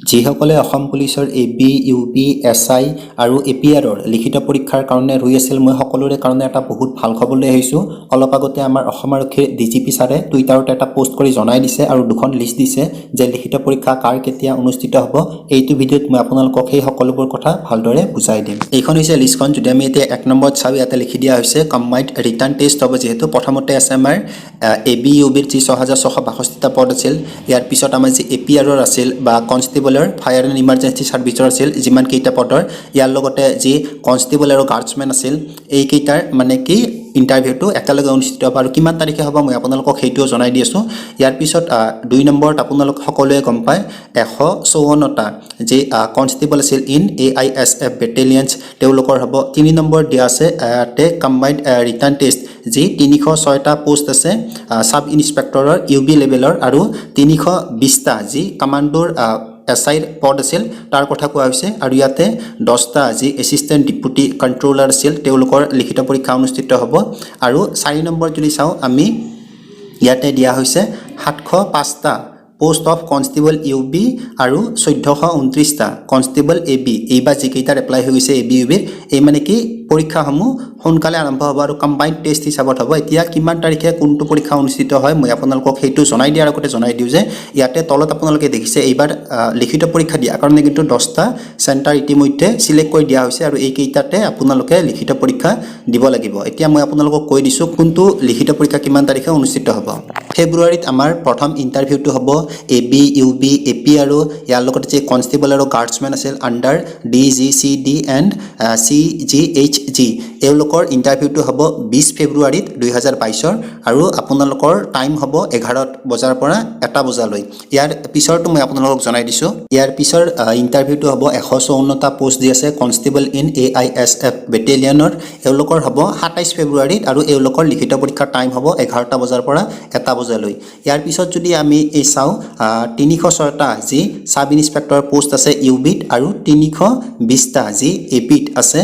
যিসকলে অসম পুলিচৰ AB, UP, SI আৰু APRৰ লিখিত পৰীক্ষাৰ কাৰণে ৰৈ আছিল মই সকলোৰে কাৰণে এটা বহুত ভাল খবৰ লৈ আহিছোঁ। অলপ আগতে আমাৰ অসম আৰক্ষীৰ DGP ছাৰে টুইটাৰত এটা পোষ্ট কৰি জনাই দিছে আৰু দুখন লিষ্ট দিছে যে লিখিত পৰীক্ষা কাৰ কেতিয়া অনুষ্ঠিত হ'ব। এইটো ভিডিঅ'ত মই আপোনালোকক সেই সকলোবোৰ কথা ভালদৰে বুজাই দিম। এইখন হৈছে লিষ্টখন। যদি আমি এতিয়া 1 নম্বৰত চাওঁ, ইয়াতে লিখি দিয়া হৈছে কম্বাইণ্ড ৰিটাৰ্ণ টেষ্ট হ'ব। যিহেতু প্ৰথমতে আছে আমাৰ AB, UBৰ যি 6662টা পদ আছিল, ইয়াৰ পিছত আমাৰ যি APRৰ আছিল বা কনষ্টেবলৰ ফায়াৰ এণ্ড ইমাৰ্জেঞ্চি ছাৰ্ভিচৰ আছিল যিমানকেইটা পদৰ, ইয়াৰ লগতে যি কনষ্টেবল আৰু গাৰ্ডছমেন আছিল, এইকেইটাৰ মানে কি ইণ্টাৰভিউটো একেলগে অনুষ্ঠিত হ'ব আৰু কিমান তাৰিখে হ'ব মই আপোনালোকক সেইটোও জনাই দি আছোঁ। ইয়াৰ পিছত 2 নম্বৰত আপোনালোক সকলোৱে গম পায় 154টা যি কনষ্টেবল আছিল ইন AISF বেটেলিয়নছ তেওঁলোকৰ হ'ব। 3 নম্বৰ দিয়া আছে কম্বাইণ্ড ৰিটাৰ্ণ টেষ্ট যি 306টা পোষ্ট আছে ছাব ইনস্পেক্টৰৰ UB লেভেলৰ আৰু 320টা যি কামাণ্ডোৰ SIৰ পদ আছিল তাৰ কথা কোৱা হৈছে। আৰু ইয়াতে 10টা যি এছিষ্টেণ্ট ডিপুটি কণ্ট্ৰলাৰ আছিল তেওঁলোকৰ লিখিত পৰীক্ষা অনুষ্ঠিত হ'ব। আৰু 4 নম্বৰ যদি চাওঁ আমি, ইয়াতে দিয়া হৈছে 705টা পোষ্ট অফ কনষ্টেবল UB আৰু 1429টা কনষ্টেবল AB। এইবাৰ যিকেইটাৰ এপ্লাই হৈ গৈছে AB, UBৰ, এই মানে কি পৰীক্ষাসমূহ সোনকালে আৰম্ভ হ'ব আৰু কম্বাইণ্ড টেষ্ট হিচাপত হ'ব। এতিয়া কিমান তাৰিখে কোনটো পৰীক্ষা অনুষ্ঠিত হয় মই আপোনালোকক সেইটো জনাই দিয়াৰ আগতে জনাই দিওঁ যে ইয়াতে তলত আপোনালোকে দেখিছে এইবাৰ লিখিত পৰীক্ষা দিয়াৰ কাৰণে কিন্তু 10টা চেণ্টাৰ ইতিমধ্যে চিলেক্ট কৰি দিয়া হৈছে আৰু এইকেইটাতে আপোনালোকে লিখিত পৰীক্ষা দিব লাগিব। এতিয়া মই আপোনালোকক কৈ দিছোঁ কোনটো লিখিত পৰীক্ষা কিমান তাৰিখে অনুষ্ঠিত হ'ব। ফেব্ৰুৱাৰীত আমাৰ প্ৰথম ইণ্টাৰভিউটো হ'ব AB, UB, AP আৰু ইয়াৰ লগতে যি কনষ্টেবল আৰু গাৰ্ডছমেন আছিল আণ্ডাৰ DGCD এণ্ড CGHG, এওঁলোকৰ ইণ্টাৰভিউটো হ'ব 20 ফেব্ৰুৱাৰীত 2022 আৰু আপোনালোকৰ টাইম হ'ব 11 বজাৰ পৰা 1টা বজালৈ। ইয়াৰ পিছৰটো মই আপোনালোকক জনাই দিছোঁ। ইয়াৰ পিছৰ ইণ্টাৰভিউটো হ'ব 154টা পোষ্ট দি আছে কনষ্টেবল ইন AISF বেটেলিয়নৰ, এওঁলোকৰ হ'ব 27 ফেব্ৰুৱাৰীত আৰু এওঁলোকৰ লিখিত পৰীক্ষাৰ টাইম হ'ব 11টা বজাৰ পৰা 1টা বজালৈ। ইয়াৰ পিছত যদি আমি এই চাওঁ 306টা যি ছাব ইনস্পেক্টৰ পোষ্ট আছে UBত আৰু 320টা যি APত আছে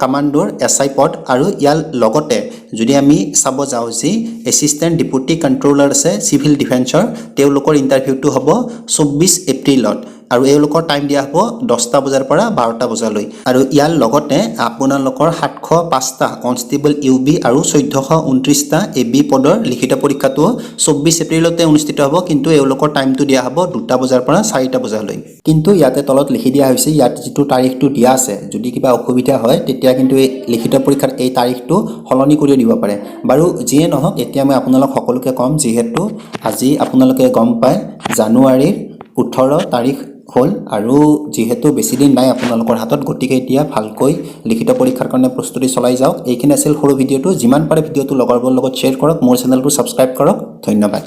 কামাণ্ডোৰ SI পদ। আৰু ইয়াৰ লগতে যদি আমি চাব যাওঁ যি এছিষ্টেণ্ট ডিপুটি কণ্ট্ৰলাৰ আছে চিভিল ডিফেন্সৰ, তেওঁলোকৰ ইণ্টাৰভিউটো হ'ব 24 এপ্ৰিলত আৰু এওঁলোকৰ টাইম দিয়া হ'ব 10টা বজাৰ পৰা 12টা বজালৈ। আৰু ইয়াৰ লগতে আপোনালোকৰ 705টা কনষ্টেবল UB আৰু 1429টা AB পদৰ লিখিত পৰীক্ষাটো 24 এপ্ৰিলতে অনুষ্ঠিত হ'ব, কিন্তু এওঁলোকৰ টাইমটো দিয়া হ'ব 2টা বজাৰ পৰা 4টা বজালৈ। কিন্তু ইয়াতে তলত লিখি দিয়া হৈছে ইয়াত যিটো তাৰিখটো দিয়া আছে, যদি কিবা অসুবিধা হয় তেতিয়া কিন্তু এই লিখিত পৰীক্ষাৰ এই তাৰিখটো সলনি কৰি দিব পাৰে। বাৰু যিয়ে নহওক, এতিয়া মই আপোনালোক সকলোকে ক'ম, যিহেতু আজি আপোনালোকে গম পায় জানুৱাৰীৰ 18 তাৰিখ হ'ল আৰু যিহেতু বেছিদিন নাই আপোনালোকৰ হাতত, গতিকে এতিয়া ভালকৈ লিখিত পৰীক্ষাৰ কাৰণে প্ৰস্তুতি চলাই যাওক। এইখিনি আছিল সৰু ভিডিঅ'টো। যিমান পাৰে ভিডিঅ'টো লগৰবোৰৰ লগত শ্বেয়াৰ কৰক, মোৰ চেনেলটো ছাবস্ক্ৰাইব কৰক। ধন্যবাদ।